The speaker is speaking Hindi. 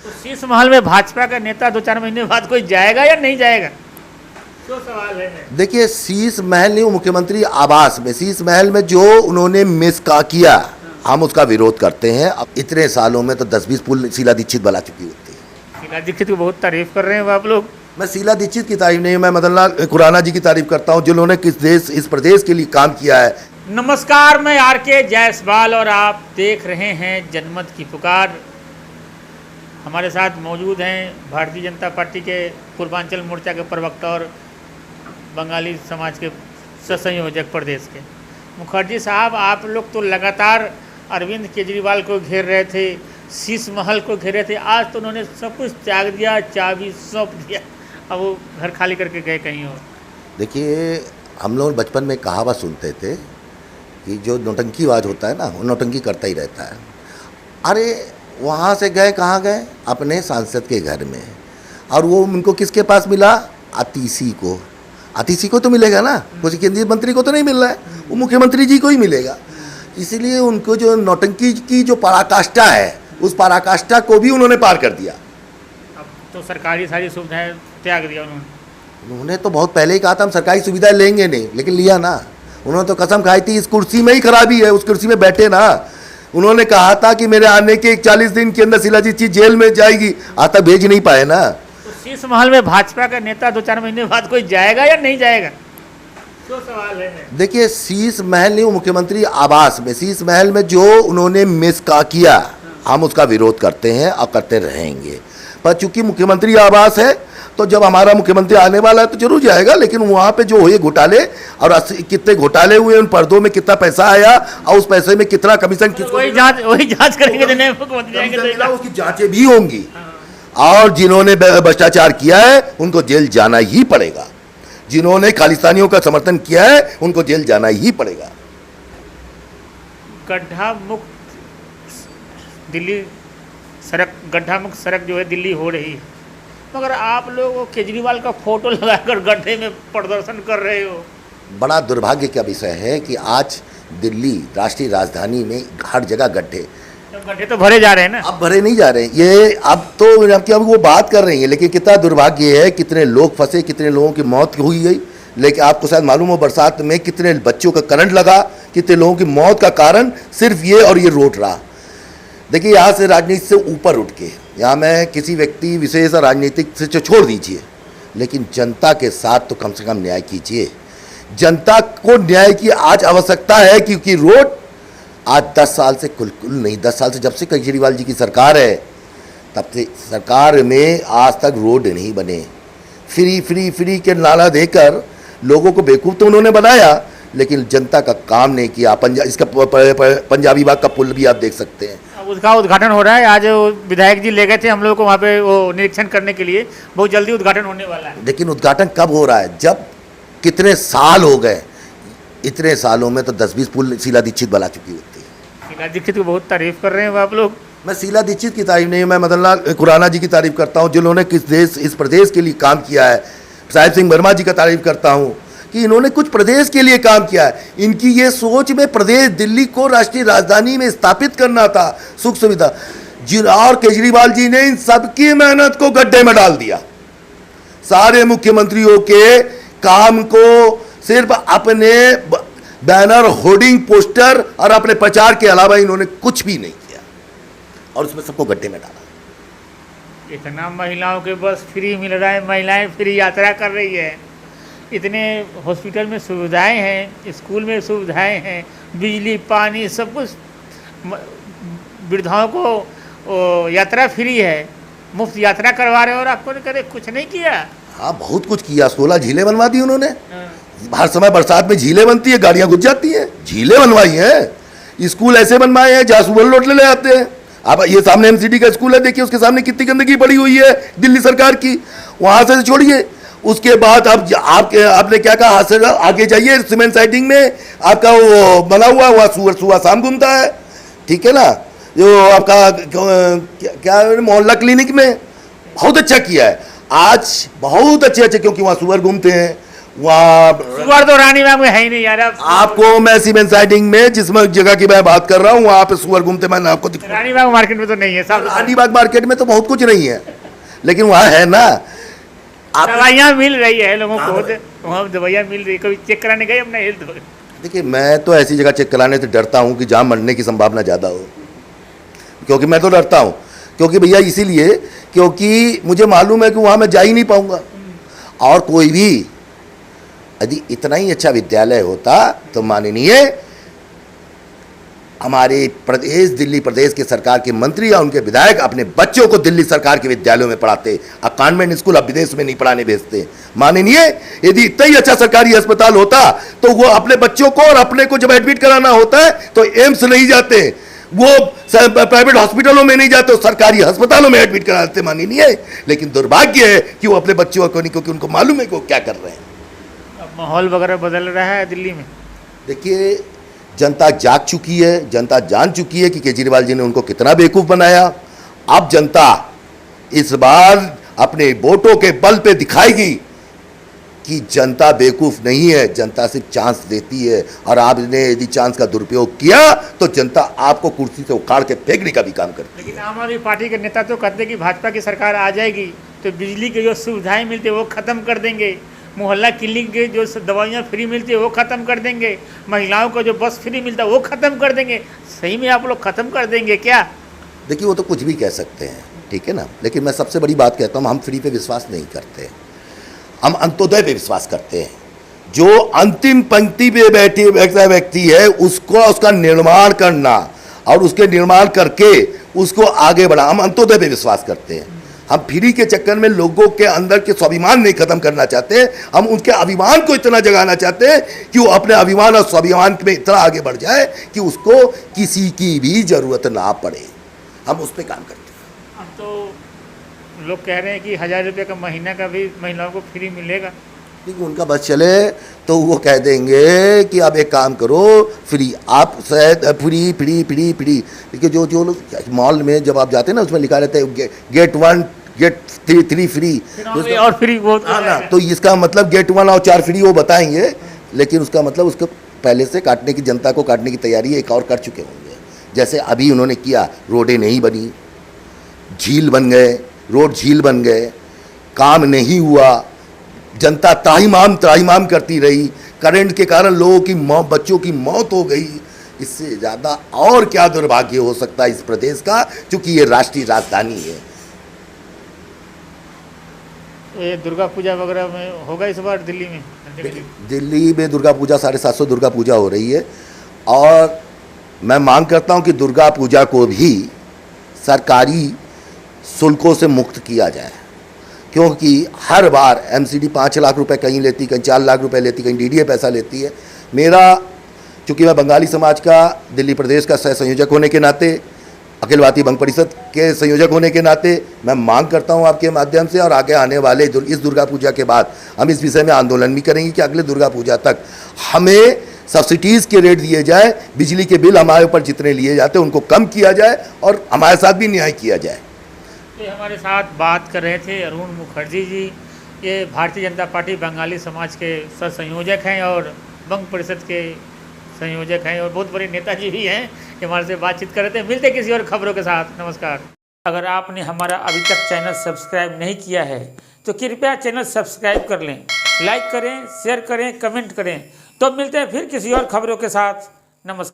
तो शीश महल में भाजपा का नेता 2-4 महीने बाद कोई जाएगा या नहीं जाएगा, क्यों सवाल है। देखिए, शीश महल नहीं, वो मुख्यमंत्री आवास में, शीश महल में जो उन्होंने मिस का किया, हम उसका विरोध करते हैं। अब इतने सालों में तो 10-20 पुल शीला दीक्षित बना चुकी होती है। शीला दीक्षित की बहुत तारीफ कर रहे हैं आप लोग। मैं शीला दीक्षित की तारीफ नहीं, मैं मदन लाल खुराना जी की तारीफ करता हूँ, जिन्होंने इस प्रदेश के लिए काम किया है। नमस्कार, मैं आर.के. जायसवाल और आप देख रहे हैं जनमत की पुकार। हमारे साथ मौजूद हैं भारतीय जनता पार्टी के पूर्वांचल मोर्चा के प्रवक्ता और बंगाली समाज के सहसंयोजक प्रदेश के मुखर्जी साहब। आप लोग तो लगातार अरविंद केजरीवाल को घेर रहे थे, शीश महल को घेरे थे, आज तो उन्होंने सब कुछ त्याग दिया, चाबी सौंप दिया, अब वो घर खाली करके गए कहीं और। देखिए, हम लोग बचपन में कहावत सुनते थे कि जो नौटंकीबाज होता है ना, वो नौटंकी करता ही रहता है। अरे वहाँ से गए, कहाँ गए? अपने सांसद के घर में। और वो उनको किसके पास मिला? आतिशी को। आतिशी को तो मिलेगा ना, किसी केंद्रीय मंत्री को तो नहीं मिल रहा है, वो मुख्यमंत्री जी को ही मिलेगा। इसीलिए उनको जो नौटंकी की जो पराकाष्ठा है, उस पराकाष्ठा को भी उन्होंने पार कर दिया। अब तो सरकारी सारी सुविधाएं त्याग दिया उन्होंने तो बहुत पहले ही कहा था हम सरकारी सुविधाएं लेंगे नहीं, लेकिन लिया ना। उन्होंने तो कसम खाई थी, इस कुर्सी में ही खराबी है, उस कुर्सी में बैठे ना। उन्होंने कहा था कि मेरे आने के 40 दिन के अंदर शीला दीक्षित जेल में जाएगी, आज तक भेज नहीं पाए ना। तो शीश महल में भाजपा का नेता 2-4 महीने बाद कोई जाएगा या नहीं जाएगा, क्यों सवाल है। देखिए, शीश महल नहीं, वो मुख्यमंत्री आवास में, शीश महल में जो उन्होंने मिस का किया, हम उसका विरोध करते हैं और करते रहेंगे। पर चूंकि मुख्यमंत्री आवास है, तो जब हमारा मुख्यमंत्री आने वाला है तो जरूर जाएगा। लेकिन वहाँ पे जो हुए घोटाले, और कितने घोटाले हुए, उन पर्दों में कितना पैसा आया और उस पैसे में कितना कमीशन किसको, वही जांच करेंगे, उसकी जांचें भी होंगी। और जिन्होंने भ्रष्टाचार किया है उनको जेल जाना ही पड़ेगा, जिन्होंने खालिस्तानियों का समर्थन किया है उनको जेल जाना ही पड़ेगा। गड्ढा मुक्त दिल्ली सड़क, गड्ढा मुक्त सड़क जो है दिल्ली हो रही है, मगर आप लोग केजरीवाल का फोटो लगाकर गड्ढे में प्रदर्शन कर रहे हो। बड़ा दुर्भाग्य का विषय है कि आज दिल्ली राष्ट्रीय राजधानी में हर जगह गड्ढे, गड्ढे तो भरे जा रहे हैं ना। अब भरे नहीं जा रहे हैं, ये अब तो अब वो बात कर रही है, लेकिन कितना दुर्भाग्य है, कितने लोग फंसे, कितने लोगों की मौत हुई गई। लेकिन आपको शायद मालूम हो, बरसात में कितने बच्चों का करंट लगा, कितने लोगों की मौत का कारण सिर्फ ये और ये रोड रहा। देखिए, यहाँ से राजनीति से ऊपर उठ के, यहाँ मैं किसी व्यक्ति विशेष राजनीतिक से छोड़ दीजिए, लेकिन जनता के साथ तो कम से कम न्याय कीजिए। जनता को न्याय की आज आवश्यकता है, क्योंकि रोड आज 10 साल से कुल नहीं, 10 साल से जब से केजरीवाल जी की सरकार है, तब से सरकार में आज तक रोड नहीं बने। फ्री फ्री फ्री के नारा देकर लोगों को बेवकूफ़ तो उन्होंने बनाया, लेकिन जनता का काम नहीं किया। इसका पंजाबी बाग का पुल भी आप देख सकते हैं, उसका उद्घाटन हो रहा है। आज विधायक जी ले गए थे हम लोग को वहाँ पे वो निरीक्षण करने के लिए, बहुत जल्दी उद्घाटन होने वाला है। लेकिन उद्घाटन कब हो रहा है? जब कितने साल हो गए, इतने सालों में तो 10-20 पुल शीला दीक्षित बना चुकी होती है। शीला दीक्षित की बहुत तारीफ कर रहे हैं आप लोग। मैं शीला दीक्षित की तारीफ नहीं, मैं मदन लाल खुराना जी की तारीफ करता हूँ, जिन्होंने इस प्रदेश के लिए काम किया है। साहिब सिंह वर्मा जी का तारीफ करता हूँ कि इन्होंने कुछ प्रदेश के लिए काम किया है। इनकी ये सोच में प्रदेश दिल्ली को राष्ट्रीय राजधानी में स्थापित करना था, सुख सुविधा, और केजरीवाल जी ने इन सबकी मेहनत को गड्ढे में डाल दिया। सारे मुख्यमंत्रियों के काम को सिर्फ अपने बैनर, होर्डिंग, पोस्टर और अपने प्रचार के अलावा इन्होंने कुछ भी नहीं किया, और उसमें सबको गड्ढे में डाला। इतना महिलाओं के बस फ्री मिल रहा है, महिलाएं फ्री यात्रा कर रही है, इतने हॉस्पिटल में सुविधाएं हैं, स्कूल में सुविधाएं हैं, बिजली, पानी, सब कुछ, वृद्धाओं को यात्रा फ्री है, मुफ्त यात्रा करवा रहे हो, और आपको कभी कुछ नहीं किया। हाँ, बहुत कुछ किया। 16 झीलें बनवा दी उन्होंने। हर समय बरसात में झीलें बनती है, गाड़ियां घुस जाती हैं, झीलें बनवाई हैं। स्कूल ऐसे बनवाए हैं जहाँ सुबह लौट ले आते हैं। अब ये सामने MCD का स्कूल है, देखिए उसके सामने कितनी गंदगी पड़ी हुई है दिल्ली सरकार की, वहाँ से छोड़िए। उसके बाद अब आपने क्या कहा, हाथ से आगे जाइए, सीमेंट साइडिंग में आपका वो बना हुआ, वहाँ सुबह शाम घूमता है, ठीक है ना। जो आपका क्या मोहल्ला क्लिनिक में बहुत अच्छा किया है, आज बहुत अच्छे, क्योंकि वहाँ सुअर घूमते हैं, वहाँ सुअर तो रानीबाग में है ही नहीं यार। अब आपको मैं सीमेंट साइडिंग में जिस जगह की मैं बात कर रहा हूँ वहाँ पे सुअर घूमते मैंने आपको दिखा। रानीबाग मार्केट में तो नहीं है साहब। रानीबाग मार्केट में तो बहुत कुछ नहीं है, लेकिन वहाँ है ना। आप दवाइयाँ मिल रही है लोगों को, वहाँ दवाइयाँ मिल रही है। कभी चेक कराने गए अपना हेल्थ? देखिए, मैं तो ऐसी जगह चेक कराने से डरता हूँ कि जहाँ मरने की संभावना ज़्यादा हो, क्योंकि मैं तो डरता हूँ। क्योंकि भैया इसीलिए क्योंकि मुझे मालूम है कि वहाँ मैं जा ही नहीं पाऊँगा। और कोई भी यदि इतना ही अच्छा विद्यालय होता तो माननीय हमारे प्रदेश, दिल्ली प्रदेश के सरकार के मंत्री या उनके विधायक अपने बच्चों को दिल्ली सरकार के विद्यालयों में पढ़ाते। अब कॉन्वेंट स्कूल अब विदेश में नहीं पढ़ाने भेजते। माननीय यदि इतना ही अच्छा सरकारी अस्पताल होता तो वो अपने बच्चों को और अपने को जब एडमिट कराना होता है तो एम्स नहीं जाते, वो प्राइवेट हॉस्पिटलों में नहीं जाते, सरकारी अस्पतालों में एडमिट कराते माननीय। लेकिन दुर्भाग्य है कि वो अपने बच्चों को नहीं, क्योंकि उनको मालूम है कि वो क्या कर रहे हैं। अब माहौल वगैरह बदल रहा है दिल्ली में। देखिए, जनता जाग चुकी है, जनता जान चुकी है कि केजरीवाल जी ने उनको कितना बेवकूफ़ बनाया। अब जनता इस बार अपने वोटों के बल पे दिखाएगी कि जनता बेवकूफ़ नहीं है, जनता सिर्फ चांस देती है। और आपने यदि चांस का दुरुपयोग किया तो जनता आपको कुर्सी से उखाड़ के फेंकने का भी काम करती है। लेकिन आम आदमी पार्टी के नेता तो कहते हैं कि भाजपा की सरकार आ जाएगी तो बिजली की जो सुविधाएं मिलती है वो ख़त्म कर देंगे, मोहल्ला क्लिनिक के जो दवाइयाँ फ्री मिलती है वो ख़त्म कर देंगे, महिलाओं को जो बस फ्री मिलता है वो ख़त्म कर देंगे। सही में आप लोग ख़त्म कर देंगे क्या? देखिए, वो तो कुछ भी कह सकते हैं, ठीक है ना, लेकिन मैं सबसे बड़ी बात कहता हूँ, हम फ्री पे विश्वास नहीं करते, हम अंत्योदय पे विश्वास करते हैं। जो अंतिम पंक्ति पे बैठे व्यक्ति है उसको उसका निर्माण करना और उसके निर्माण करके उसको आगे बढ़ा, हम अंत्योदय पे विश्वास करते हैं। हम फ्री के चक्कर में लोगों के अंदर के स्वाभिमान नहीं खत्म करना चाहते, हम उनके अभिमान को इतना जगाना चाहते हैं कि वो अपने अभिमान और स्वाभिमान में इतना आगे बढ़ जाए कि उसको किसी की भी जरूरत ना पड़े। हम उस पर काम करते हैं। अब तो लोग कह रहे हैं कि 1000 रुपये का महीना का भी महिलाओं को फ्री मिलेगा। देखिए, उनका बस चले तो वो कह देंगे कि अब एक काम करो, फ्री आप शायद फ्री फ्री फ्री फ्री। देखिए, जो जो लोग मॉल में जब आप जाते हैं ना उसमें लिखा रहता है गेट 1 गेट 3 फ्री और फ्री वो ना, तो इसका मतलब गेट 1 और 4 फ्री वो बताएंगे, लेकिन उसका मतलब उसको पहले से काटने की, जनता को काटने की तैयारी एक और कर चुके होंगे। जैसे अभी उन्होंने किया, रोडें नहीं बनी, झील बन गए, रोड झील बन गए, काम नहीं हुआ, जनता त्राहिमाम करती रही, करंट के कारण लोगों की बच्चों की मौत हो गई। इससे ज़्यादा और क्या दुर्भाग्य हो सकता है इस प्रदेश का, क्योंकि ये राष्ट्रीय राजधानी है। ये दुर्गा पूजा वगैरह में होगा इस बार दिल्ली में? दिल्ली में दुर्गा पूजा 750 दुर्गा पूजा हो रही है, और मैं मांग करता हूं कि दुर्गा पूजा को भी सरकारी शुल्कों से मुक्त किया जाए, क्योंकि हर बार एमसीडी 5 लाख रुपए कहीं लेती, कहीं 4 लाख रुपए लेती, कहीं डीडीए पैसा लेती है। चूँकि मैं बंगाली समाज का दिल्ली प्रदेश का सह संयोजक होने के नाते, अखिल भारतीय बंग परिषद के संयोजक होने के नाते मैं मांग करता हूं आपके माध्यम से, और आगे आने वाले इस दुर्गा पूजा के बाद हम इस विषय में आंदोलन भी करेंगे कि अगले दुर्गा पूजा तक हमें सब्सिडीज़ के रेट दिए जाए, बिजली के बिल हमारे ऊपर जितने लिए जाते हैं उनको कम किया जाए और हमारे साथ भी न्याय किया जाए। ये हमारे साथ बात कर रहे थे अरुण मुखर्जी जी। ये भारतीय जनता पार्टी बंगाली समाज के सह संयोजक हैं और बंग परिषद के संयोजक हैं और बहुत बड़े नेताजी भी हैं। हमारे से बातचीत कर रहे थे। मिलते किसी और खबरों के साथ। नमस्कार। अगर आपने हमारा अभी तक चैनल सब्सक्राइब नहीं किया है तो कृपया चैनल सब्सक्राइब कर लें, लाइक करें, शेयर करें, कमेंट करें। तो मिलते हैं फिर किसी और खबरों के साथ। नमस्कार।